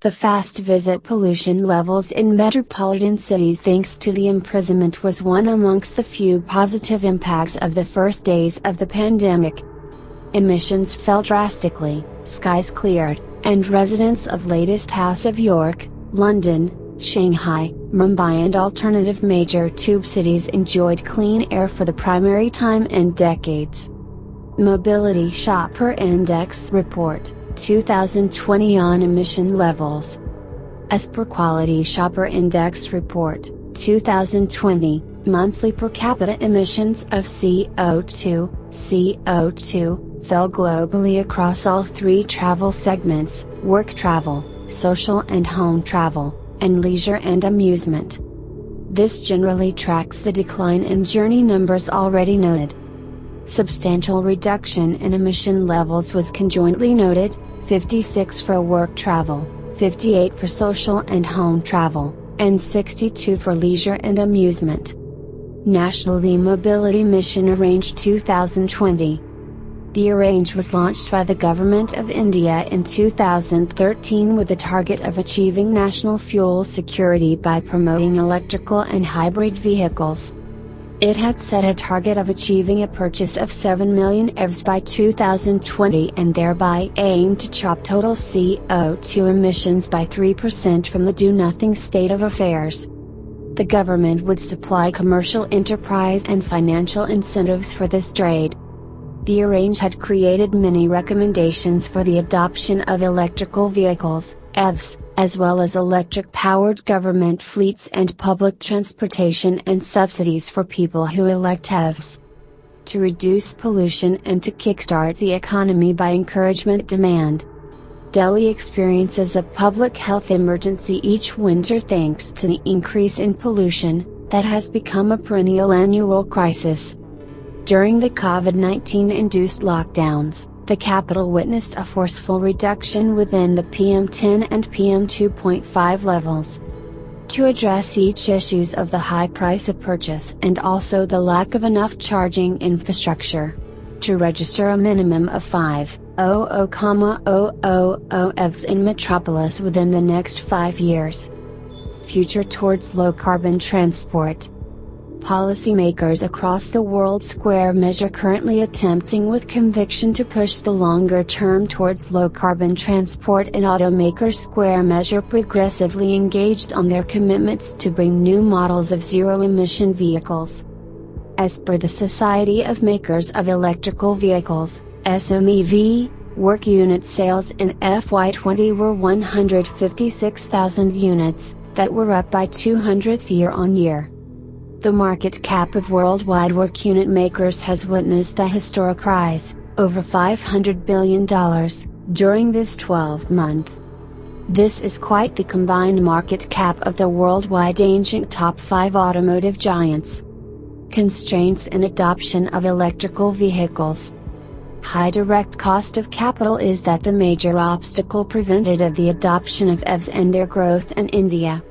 The fast visit pollution levels in metropolitan cities thanks to the imprisonment was one amongst the few positive impacts of the first days of the pandemic. Emissions fell drastically, skies cleared, and residents of latest House of York, London, Shanghai, Mumbai and alternative major tube cities enjoyed clean air for the primary time in decades. Mobility Shopper Index Report, 2020 on emission levels. As per Quality Shopper Index Report, 2020, monthly per capita emissions of CO2 fell globally across all three travel segments: work travel, social and home travel, and leisure and amusement. This generally tracks the decline in journey numbers already noted. Substantial reduction in emission levels was conjointly noted, 56 for work travel, 58 for social and home travel, and 62 for leisure and amusement. National E-Mobility Mission Arrange 2020. The Arrange was launched by the Government of India in 2013 with the target of achieving national fuel security by promoting electrical and hybrid vehicles. It had set a target of achieving a purchase of 7 million EVs by 2020 and thereby aimed to chop total CO2 emissions by 3% from the do-nothing state of affairs. The government would supply commercial enterprise and financial incentives for this trade. The Arrange had created many recommendations for the adoption of electrical vehicles, EVs, as well as electric-powered government fleets and public transportation and subsidies for people who elect EVs. To reduce pollution and to kickstart the economy by encouragement demand. Delhi experiences a public health emergency each winter thanks to the increase in pollution, that has become a perennial annual crisis. During the COVID-19 induced lockdowns, the capital witnessed a forceful reduction within the PM10 and PM2.5 levels. To address each issues of the high price of purchase and also the lack of enough charging infrastructure. To register a minimum of 500,000 EVs in metropolis within the next 5 years. Future towards low carbon transport. Policymakers across the world square measure currently attempting with conviction to push the longer term towards low carbon transport, and automakers square measure progressively engaged on their commitments to bring new models of zero emission vehicles. As per the Society of Makers of Electrical Vehicles, SMEV, work unit sales in FY20 were 156,000 units, that were up by 200th year on year. The market cap of worldwide work unit makers has witnessed a historic rise, over $500 billion, during this 12-month. This is quite the combined market cap of the worldwide ancient top 5 automotive giants. Constraints in adoption of electrical vehicles. High direct cost of capital is that the major obstacle prevented of the adoption of EVs and their growth in India.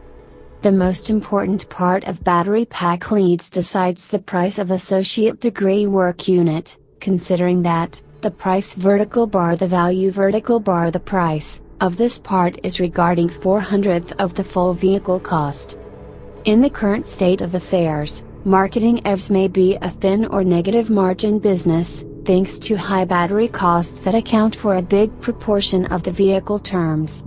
The most important part of battery pack leads decides the price of associate degree work unit, considering that, the price vertical bar the value vertical bar the price, of this part is regarding 400th of the full vehicle cost. In the current state of affairs, marketing EVs may be a thin or negative margin business, thanks to high battery costs that account for a big proportion of the vehicle terms.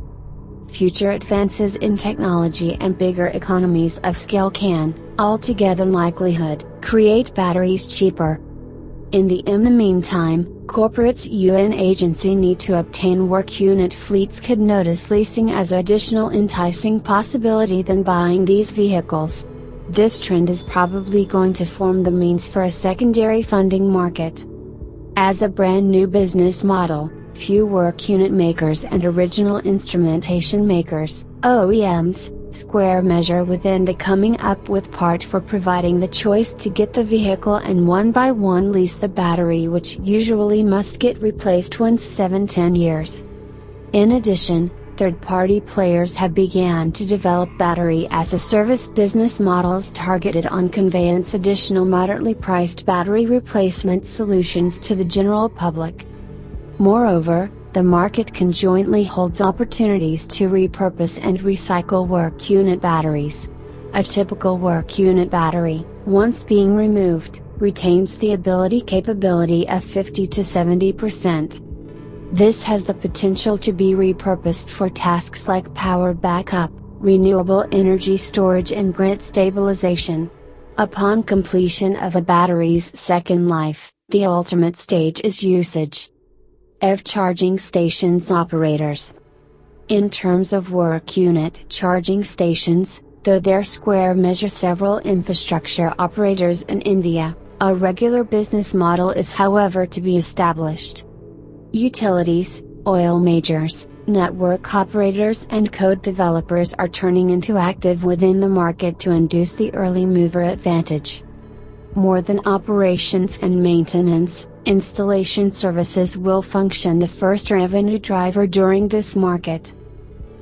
Future advances in technology and bigger economies of scale can, altogether likelihood, create batteries cheaper. In the meantime, corporates UN agency need to obtain work unit fleets could notice leasing as additional enticing possibility than buying these vehicles. This trend is probably going to form the means for a secondary funding market. As a brand new business model, few work unit makers and original instrumentation makers, OEMs, square measure within the coming up with part for providing the choice to get the vehicle and one by one lease the battery, which usually must get replaced once 7-10 years. In addition, third-party players have began to develop battery as a service business models targeted on conveyance additional moderately priced battery replacement solutions to the general public. Moreover, the market conjointly holds opportunities to repurpose and recycle work unit batteries. A typical work unit battery, once being removed, retains the capability of 50 to 70%. This has the potential to be repurposed for tasks like power backup, renewable energy storage and grid stabilization. Upon completion of a battery's second life, the ultimate stage is usage. EV charging stations operators. In terms of work unit charging stations, though their square measure several infrastructure operators in India, a regular business model is however to be established. Utilities, oil majors, network operators and code developers are turning into active within the market to induce the early mover advantage. More than operations and maintenance, installation services will function the first revenue driver during this market.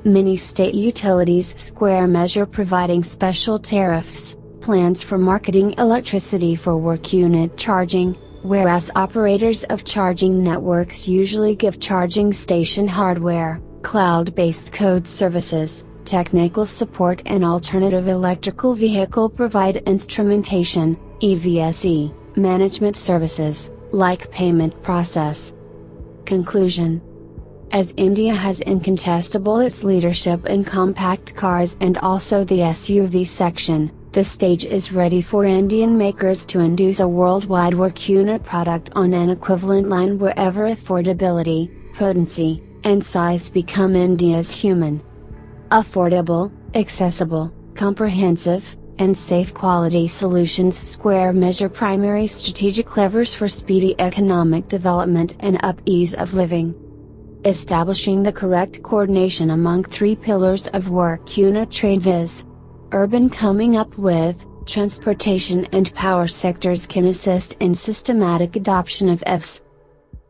Many state utilities square measure providing special tariffs, plans for marketing electricity for work unit charging, whereas operators of charging networks usually give charging station hardware, cloud-based code services, technical support and alternative electrical vehicle provide instrumentation, EVSE, management services, like payment process. Conclusion. As India has incontestable its leadership in compact cars and also the SUV section, the stage is ready for Indian makers to induce a worldwide work unit product on an equivalent line wherever affordability, potency, and size become India's human. Affordable, accessible, comprehensive, and safe quality solutions square measure primary strategic levers for speedy economic development and ease of living. Establishing the correct coordination among three pillars of work unit trade viz. Urban coming up with, transportation and power sectors can assist in systematic adoption of EVs.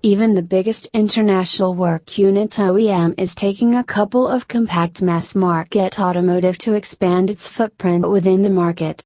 Even the biggest international work unit OEM is taking a couple of compact mass market automotive to expand its footprint within the market.